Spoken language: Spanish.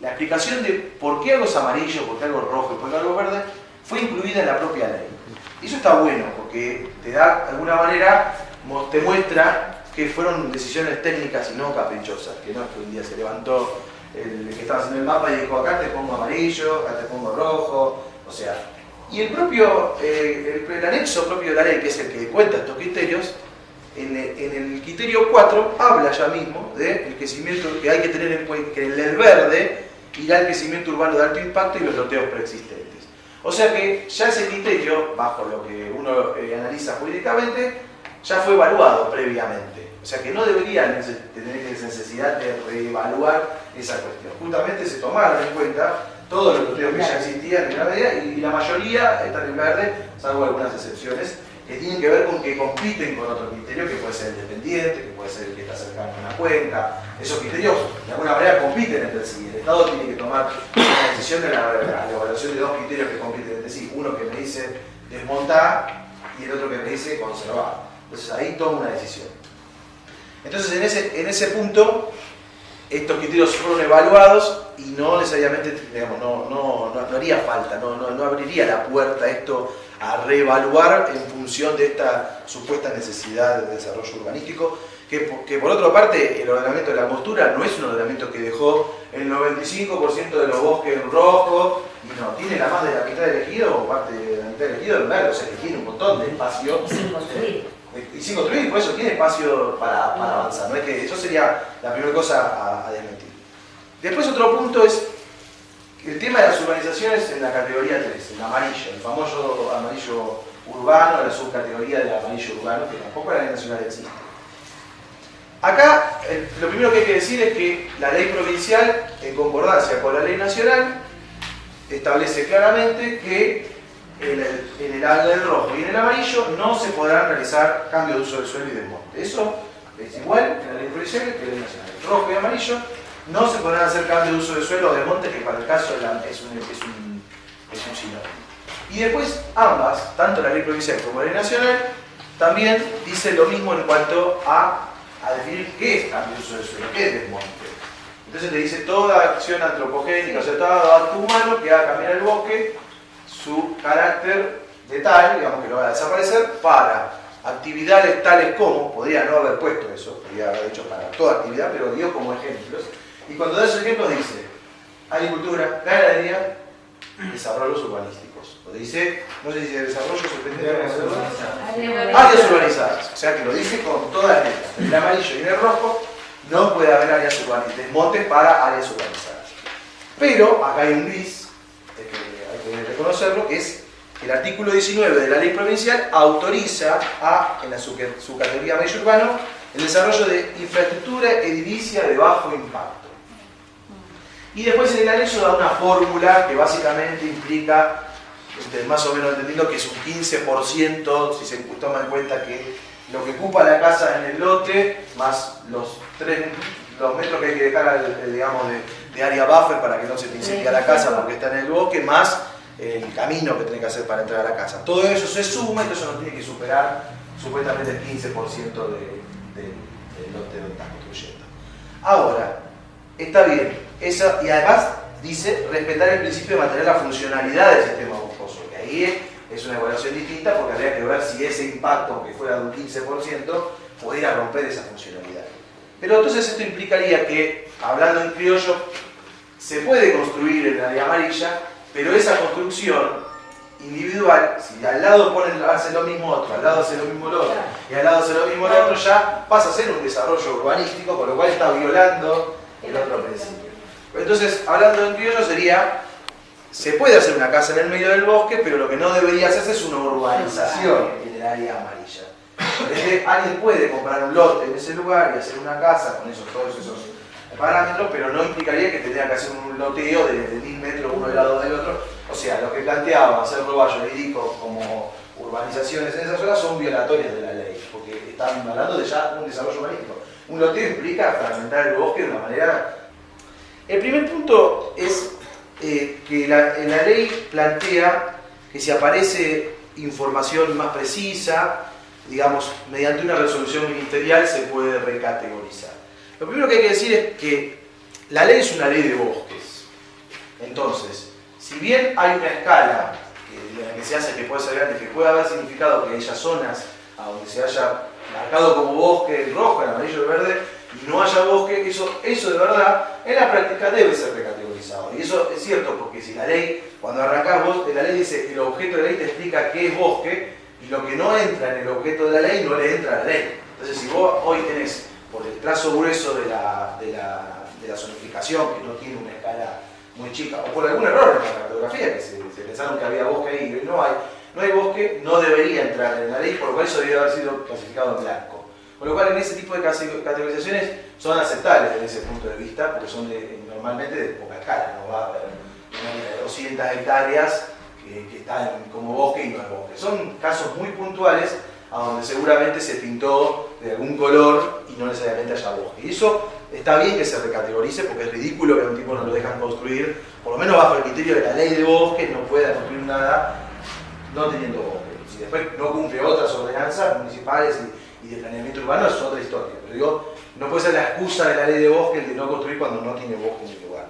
la explicación de por qué algo es amarillo, por qué algo es rojo y por qué algo es verde, fue incluida en la propia ley. Y eso está bueno, porque te da, de alguna manera, te muestra que fueron decisiones técnicas y no caprichosas, que no es que un día se levantó el que estaba haciendo el mapa y dijo, acá te pongo amarillo, acá te pongo rojo, o sea. Y el propio, el anexo propio de la ley, que es el que cuenta estos criterios, en el criterio 4 habla ya mismo del crecimiento que hay que tener en cuenta, que el verde irá al crecimiento urbano de alto impacto y los loteos preexistentes. O sea que ya ese criterio, bajo lo que uno analiza jurídicamente, ya fue evaluado previamente. O sea que no debería tener necesidad de reevaluar esa cuestión. Justamente se tomaron en cuenta todos los loteos que ya existían en la medida y la mayoría están en verde, salvo algunas excepciones, que tienen que ver con que compiten con otro criterio, que puede ser el dependiente, que puede ser el que está cercano a una cuenca. Esos criterios de alguna manera compiten entre sí. El Estado tiene que tomar una decisión de la evaluación de dos criterios que compiten entre sí. Uno que me dice desmontar y el otro que me dice conservar. Entonces ahí toma una decisión. Entonces en ese punto estos criterios fueron evaluados y no necesariamente, digamos, no haría falta, no abriría la puerta a esto a reevaluar en función de esta supuesta necesidad de desarrollo urbanístico, que por otra parte el ordenamiento de la Angostura no es un ordenamiento que dejó el 95% de los bosques en rojo, y no, tiene la más de la mitad del ejido, o parte de la mitad del ejido en verde, o sea que tiene un montón de espacio. Sin construir. Y sin construir, por eso tiene espacio para avanzar, ¿no? Es que eso sería la primera cosa a desmentir. Después otro punto es el tema de las urbanizaciones en la categoría 3, el amarillo, el famoso amarillo urbano, la subcategoría del amarillo urbano, que tampoco en la ley nacional existe. Acá lo primero que hay que decir es que la ley provincial, en concordancia con la ley nacional, establece claramente que en el área del rojo y en el amarillo no se podrán realizar cambios de uso del suelo y del monte. Eso es igual en la ley provincial que en la ley nacional. El rojo y amarillo no se podrán hacer cambios de uso del suelo o del monte, que para el caso es un sinónimo. Y después ambas, tanto la ley provincial como la ley nacional, también dice lo mismo en cuanto a definir qué es cambio de uso del suelo, qué es desmonte. Entonces le dice toda acción antropogénica, o sea, todo acto humano que haga cambiar el bosque, su carácter de tal, digamos que lo va a desaparecer, para actividades tales como, podría no haber puesto eso, podría haber dicho para toda actividad, pero dio como ejemplos. Y cuando da esos ejemplos dice agricultura, ganadería, desarrollos urbanísticos. O dice, no sé si el desarrollo áreas urbanizadas. O sea que lo dice con todas las letras. En el amarillo y en el rojo no puede haber áreas urbanizadas, desmontes para áreas urbanizadas. Pero acá hay un bis, hay que reconocerlo, que es el artículo 19 de la ley provincial autoriza en la subcategoría amarillo urbano el desarrollo de infraestructura edilicia de bajo impacto. Y después en el anexo da una fórmula que básicamente implica, más o menos entendiendo que es un 15%, si se toma en cuenta que lo que ocupa la casa en el lote, más los metros que hay que dejar digamos, de área buffer para que no se te incendie la casa porque está en el bosque, más el camino que tenés que hacer para entrar a la casa. Todo eso se suma, entonces no tiene que superar supuestamente el 15% del lote donde estás construyendo. Ahora, está bien, y además dice respetar el principio de mantener la funcionalidad del sistema boscoso, que ahí es una evaluación distinta porque habría que ver si ese impacto, aunque fuera de un 15%, pudiera romper esa funcionalidad. Pero entonces esto implicaría que, hablando en criollo, se puede construir en el área amarilla, pero esa construcción individual, si al lado hace lo mismo otro, al lado hace lo mismo el otro, y al lado hace lo mismo el otro, ya pasa a ser un desarrollo urbanístico, con lo cual está violando el otro principio. Entonces, hablando en criollo sería, se puede hacer una casa en el medio del bosque, pero lo que no debería hacerse es una urbanización en el área amarilla. Alguien puede comprar un lote en ese lugar y hacer una casa con todos esos parámetros, pero no implicaría que tendría que hacer un loteo de 1000 metros uno del lado del otro. O sea, lo que planteaba hacer Roballo y Dico como urbanizaciones en esa zona son violatorias de la ley, porque están hablando de ya un desarrollo urbanístico. Un loteo implica fragmentar el bosque de una manera... El primer punto es que la ley plantea que si aparece información más precisa, digamos, mediante una resolución ministerial se puede recategorizar. Lo primero que hay que decir es que la ley es una ley de bosques. Entonces, si bien hay una escala en la que se hace que puede ser grande, que puede haber significado que haya zonas a donde se haya marcado como bosque el rojo, el amarillo, el verde, y no haya bosque, eso de verdad en la práctica debe ser recategorizado. Y eso es cierto, porque si la ley, cuando arrancás vos, la ley dice que el objeto de la ley te explica qué es bosque, y lo que no entra en el objeto de la ley no le entra a la ley. Entonces, si vos hoy tenés, por el trazo grueso de la zonificación, que no tiene una escala muy chica, o por algún error en la cartografía, que se pensaron que había bosque ahí y no hay bosque, no debería entrar en la ley, por lo cual eso debería haber sido clasificado en blanco. Con lo cual, en ese tipo de categorizaciones son aceptables desde ese punto de vista, porque son normalmente de poca escala, no va a haber una de 200 hectáreas que están como bosque y no es bosque. Son casos muy puntuales a donde seguramente se pintó de algún color y no necesariamente haya bosque. Y eso está bien que se recategorice, porque es ridículo que a un tipo no lo dejan construir, por lo menos bajo el criterio de la ley de bosque, no pueda construir nada no teniendo bosque. Si después no cumple otras ordenanzas municipales y de planeamiento urbano, es otra historia. Pero digo, no puede ser la excusa de la ley de bosque el de no construir cuando no tiene bosque en el lugar.